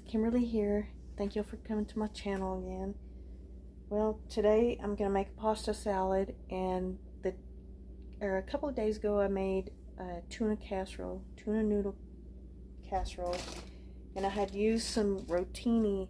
Kimberly here. Thank you for coming to my channel again. Well, today I'm going to make a pasta salad, and a couple of days ago I made a tuna noodle casserole, and I had used some rotini.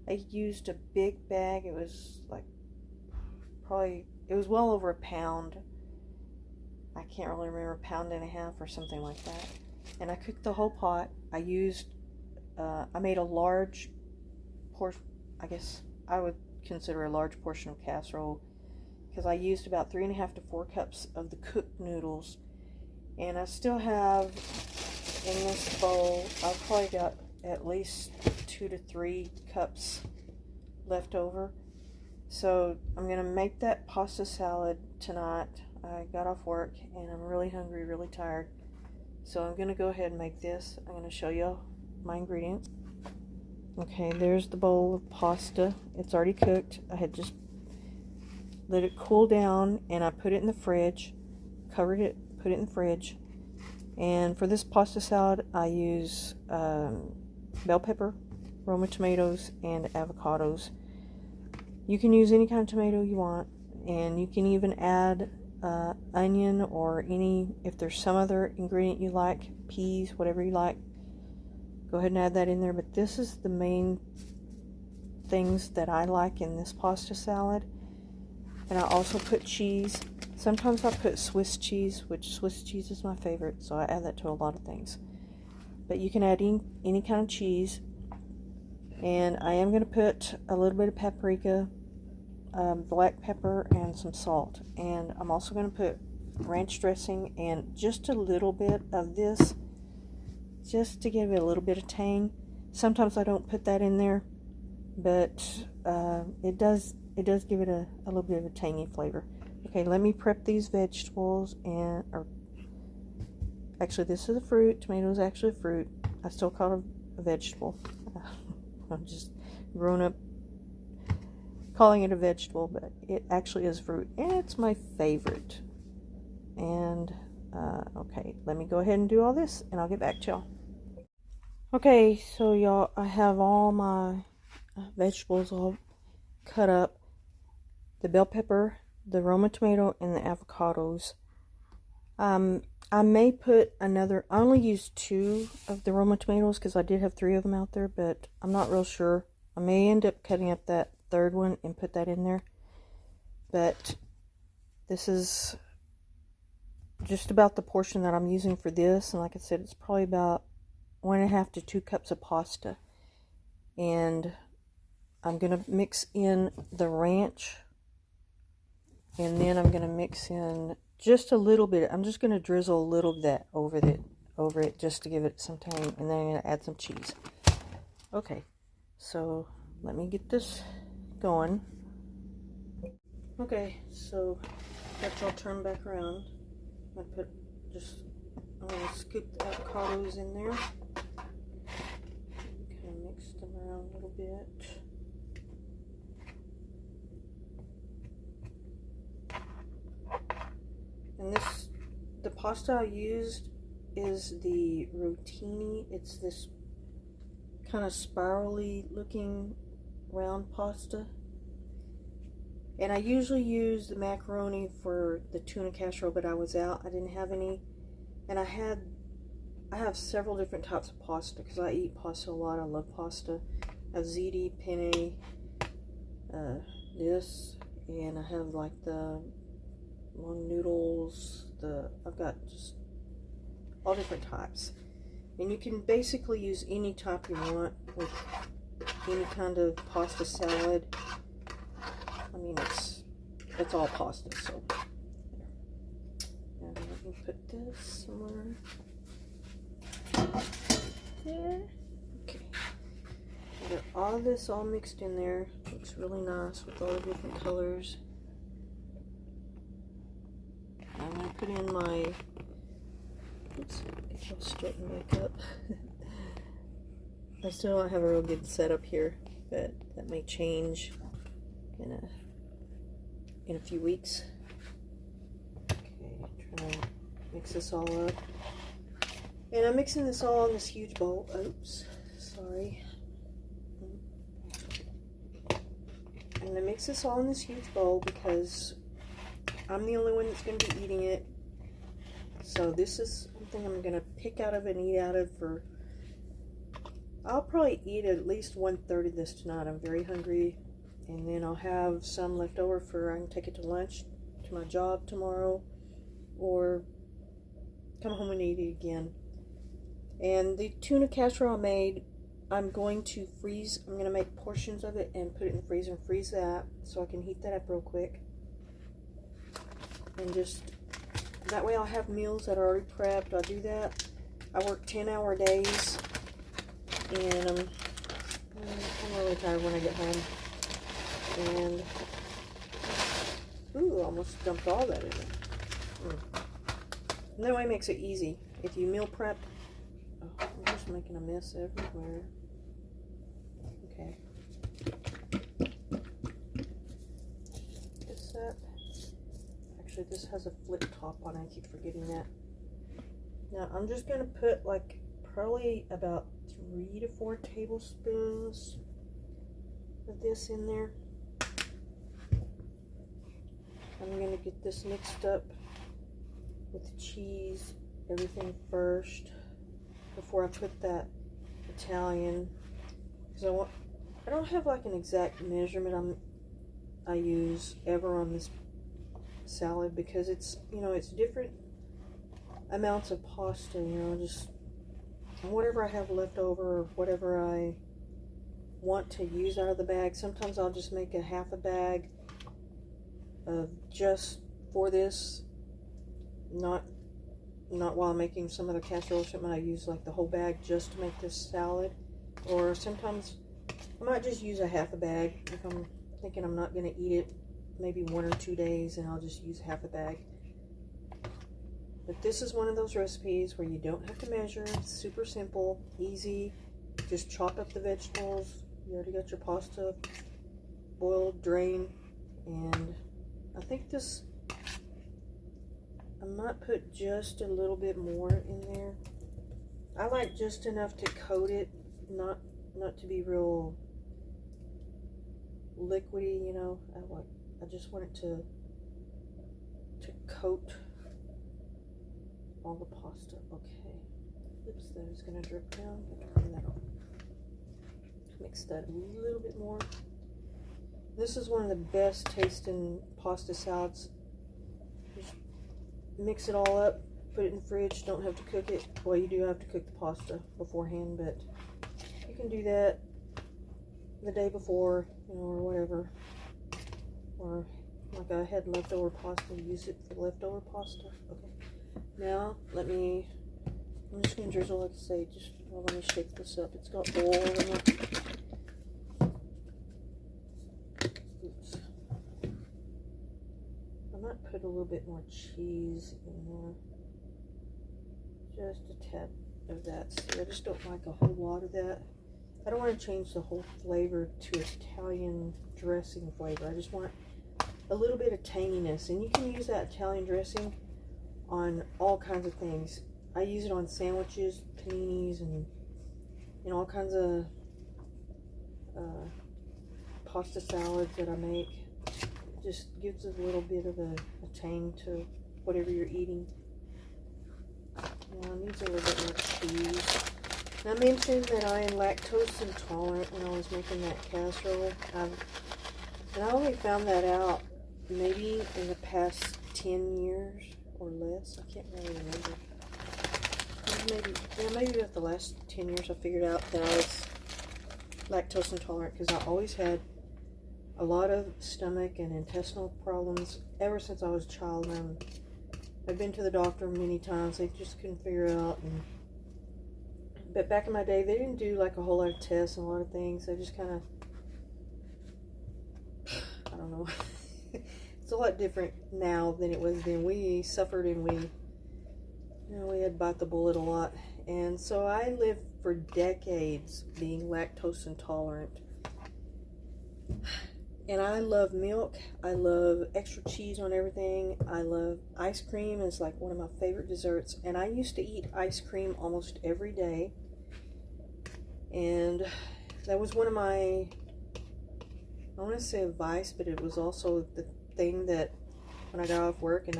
I used a big bag. It was like it was well over a pound. I can't really remember, a pound and a half or something like that. And I cooked the whole pot. I made a large portion, I guess I would consider a large portion of casserole, because I used about 3.5 to 4 cups of the cooked noodles. And I still have in this bowl, I've probably got at least 2 to 3 cups left over. So I'm going to make that pasta salad tonight. I got off work and I'm really hungry, really tired. So I'm going to go ahead and make this. I'm going to show you my ingredients. Okay, there's the bowl of pasta. It's already cooked. I had just let it cool down and I put it in the fridge, covered it, put it in the fridge. And for this pasta salad, I use bell pepper, Roma tomatoes, and avocados. You can use any kind of tomato you want, and you can even add onion or if there's some other ingredient you like, peas, whatever you like, go ahead and add that in there. But this is the main things that I like in this pasta salad. And I also put cheese. Sometimes I put Swiss cheese, which Swiss cheese is my favorite, so I add that to a lot of things. But you can add any kind of cheese. And I am going to put a little bit of paprika, black pepper, and some salt. And I'm also going to put ranch dressing and just a little bit of this, just to give it a little bit of tang. Sometimes I don't put that in there, but it does give it a little bit of a tangy flavor. Okay, let me prep these vegetables, actually this is a fruit. Tomato is actually a fruit. I still call it a vegetable. I'm just grown up calling it a vegetable, but it actually is fruit, and it's my favorite. And okay, let me go ahead and do all this, and I'll get back to y'all. Okay, so y'all, I have all my vegetables all cut up. The bell pepper, the Roma tomato, and the avocados. I may put I only used 2 of the Roma tomatoes because I did have 3 of them out there, but I'm not real sure. I may end up cutting up that 3rd one and put that in there. But this is just about the portion that I'm using for this. And like I said, it's probably about 1.5 to 2 cups of pasta. And I'm going to mix in the ranch. And then I'm going to mix in just a little bit. I'm just going to drizzle a little of that over it just to give it some tang. And then I'm going to add some cheese. Okay, so let me get this going. Okay, so let's all turn back around. I'm going to scoop the avocados in there. Kind of mix them around a little bit. And the pasta I used is the rotini. It's this kind of spirally looking round pasta. And I usually use the macaroni for the tuna casserole, but I was out. I didn't have any. And I have several different types of pasta because I eat pasta a lot. I love pasta. I have ziti, penne, this, and I have like the long noodles. I've got just all different types. And you can basically use any type you want with any kind of pasta salad. I mean, it's all pasta, so there. Now let me put this somewhere there. Okay, I got all this all mixed in there. Looks really nice with all the different colors. I'm going to put in my, oops, I'll straighten back up. I still don't have a real good setup here, but that may change in a few weeks. Okay, trying to mix this all up. And I'm mixing this all in this huge bowl. Oops, sorry. I'm going to mix this all in this huge bowl because I'm the only one that's going to be eating it. So this is something I'm going to pick out of and eat out of for... I'll probably eat at least 1/3 of this tonight. I'm very hungry. And then I'll have some left over for... I can take it to lunch, to my job tomorrow. Or come home and eat it again. And the tuna casserole I made, I'm going to freeze. I'm going to make portions of it and put it in the freezer and freeze that so I can heat that up real quick. And just, that way I'll have meals that are already prepped. I'll do that. I work 10-hour days. And I'm really tired when I get home. And, ooh, I almost dumped all that in there. And that way it makes it easy. If you meal prep, oh, I'm just making a mess everywhere. Okay. This up. Actually, this has a flip top on it. I keep forgetting that. Now, I'm just going to put like probably about 3 to 4 tablespoons of this in there. I'm going to get this mixed up with the cheese, everything first before I put that Italian, because I don't have like an exact measurement I use ever on this salad, because it's, you know, it's different amounts of pasta, you know, just whatever I have left over or whatever I want to use out of the bag. Sometimes I'll just make a half a bag of just for this, not while I'm making some other casserole or something. I use like the whole bag just to make this salad. Or sometimes I might just use a half a bag if I'm thinking I'm not going to eat it maybe 1 or 2 days, and I'll just use half a bag. But this is one of those recipes where you don't have to measure. It's super simple, easy. Just chop up the vegetables. You already got your pasta boiled, drain, and I think this, I might put just a little bit more in there. I like just enough to coat it, not to be real liquidy, you know. I just want it to coat all the pasta. Okay. Oops, that is going to drip down. I have to clean that off. Mix that a little bit more. This is one of the best tasting pasta salads. Just mix it all up, put it in the fridge, don't have to cook it. Well, you do have to cook the pasta beforehand, but you can do that the day before, you know, or whatever. Or like I had leftover pasta, use it for leftover pasta. Okay. Now, I'm just going to drizzle, like I say, let me shake this up. It's got oil in it. Oops. I might put a little bit more cheese in there. Just a tad of that. See, I just don't like a whole lot of that. I don't want to change the whole flavor to Italian dressing flavor. I just want a little bit of tanginess. And you can use that Italian dressing on all kinds of things. I use it on sandwiches, paninis, and you know, all kinds of pasta salads that I make. It just gives a little bit of a tang to whatever you're eating. Now, it needs a little bit more cheese. I mentioned that I am lactose intolerant when I was making that casserole. And I only found that out maybe in the past 10 years or less. I can't really remember. Maybe about the last 10 years I figured out that I was lactose intolerant, because I always had a lot of stomach and intestinal problems ever since I was a child. And I've been to the doctor many times. They just couldn't figure it out. But back in my day, they didn't do like a whole lot of tests and a lot of things. They just kind of, I don't know. It's a lot different now than it was then. We suffered and we had to bite the bullet a lot. And so I lived for decades being lactose intolerant. And I love milk. I love extra cheese on everything. I love ice cream. It's like one of my favorite desserts. And I used to eat ice cream almost every day. And that was one of my I want to say a vice, but it was also the thing that when I got off work and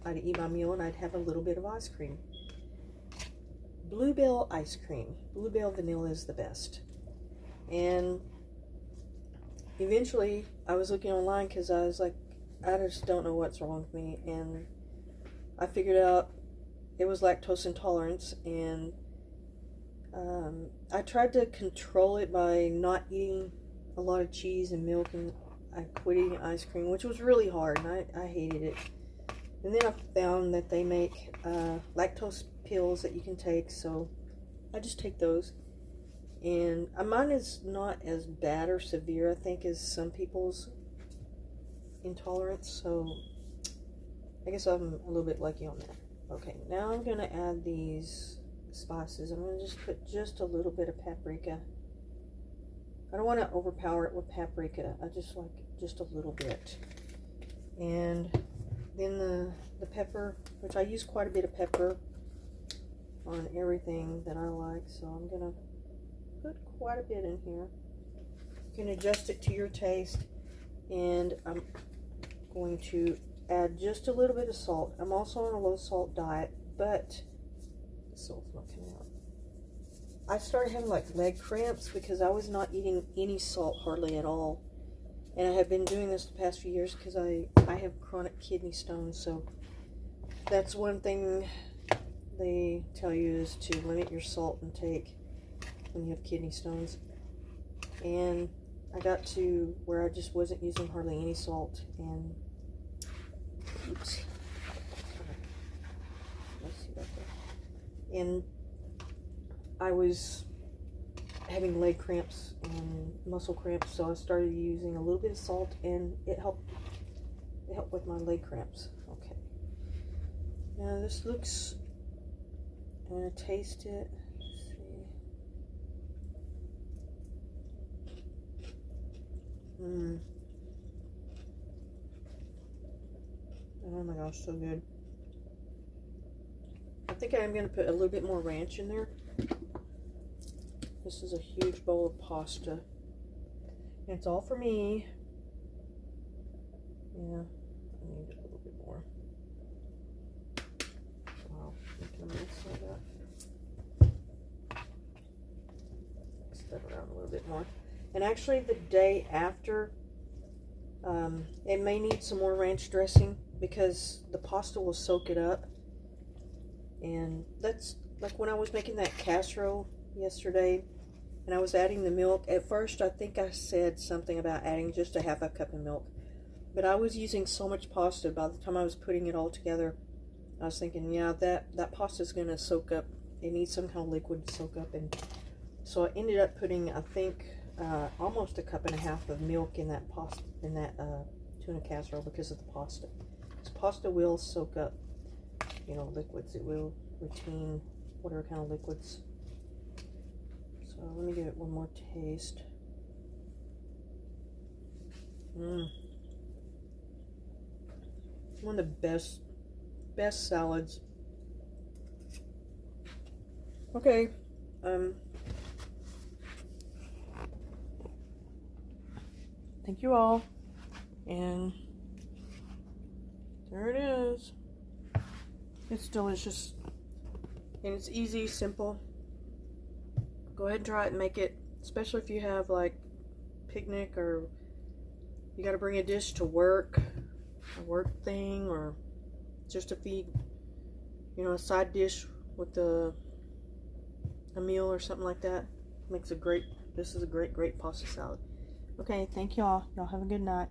I'd eat my meal and I'd have a little bit of ice cream. Bluebell ice cream. Bluebell vanilla is the best. And eventually I was looking online because I was like, I just don't know what's wrong with me. And I figured out it was lactose intolerance. And I tried to control it by not eating a lot of cheese and milk, and I quit eating ice cream, which was really hard, and I hated it. And then I found that they make lactose pills that you can take, so I just take those. And mine is not as bad or severe, I think, as some people's intolerance, so I guess I'm a little bit lucky on that. Okay, now I'm going to add these spices. I'm going to just put just a little bit of paprika. I don't want to overpower it with paprika. I just like just a little bit. And then the pepper, which I use quite a bit of pepper on everything that I like. So I'm going to put quite a bit in here. You can adjust it to your taste. And I'm going to add just a little bit of salt. I'm also on a low salt diet, but the salt's not coming out. I started having like leg cramps because I was not eating any salt hardly at all. And I have been doing this the past few years because I have chronic kidney stones. So that's one thing they tell you, is to limit your salt intake when you have kidney stones. And I got to where I just wasn't using hardly any salt. And oops. Let's see about that. And I was having leg cramps and muscle cramps, so I started using a little bit of salt, and it helped with my leg cramps. Okay. Now this looks, I'm going to taste it. Let's see. Oh my gosh, so good. I think I'm going to put a little bit more ranch in there. This is a huge bowl of pasta. And it's all for me. Yeah, I need a little bit more. Wow, making a mess like that. Mix that around a little bit more. And actually the day after, it may need some more ranch dressing because the pasta will soak it up. And that's like when I was making that casserole yesterday and I was adding the milk. At first I think I said something about adding just a half a cup of milk, but I was using so much pasta. By the time I was putting it all together, I was thinking, yeah, that pasta is going to soak up. It needs some kind of liquid to soak up. And so I ended up putting, I think, almost a cup and a half of milk in that pasta, in that tuna casserole, because of the pasta. Because pasta will soak up, you know, liquids. It will retain whatever kind of liquids. So let me give it one more taste. One of the best salads. Okay. Thank you all. And there it is. It's delicious. And it's easy, simple. Go ahead and try it and make it, especially if you have like picnic or you got to bring a dish to work, a work thing, or just to feed, you know, a side dish with a meal or something like that. Makes a great, this is a great pasta salad. Okay, thank y'all. Y'all have a good night.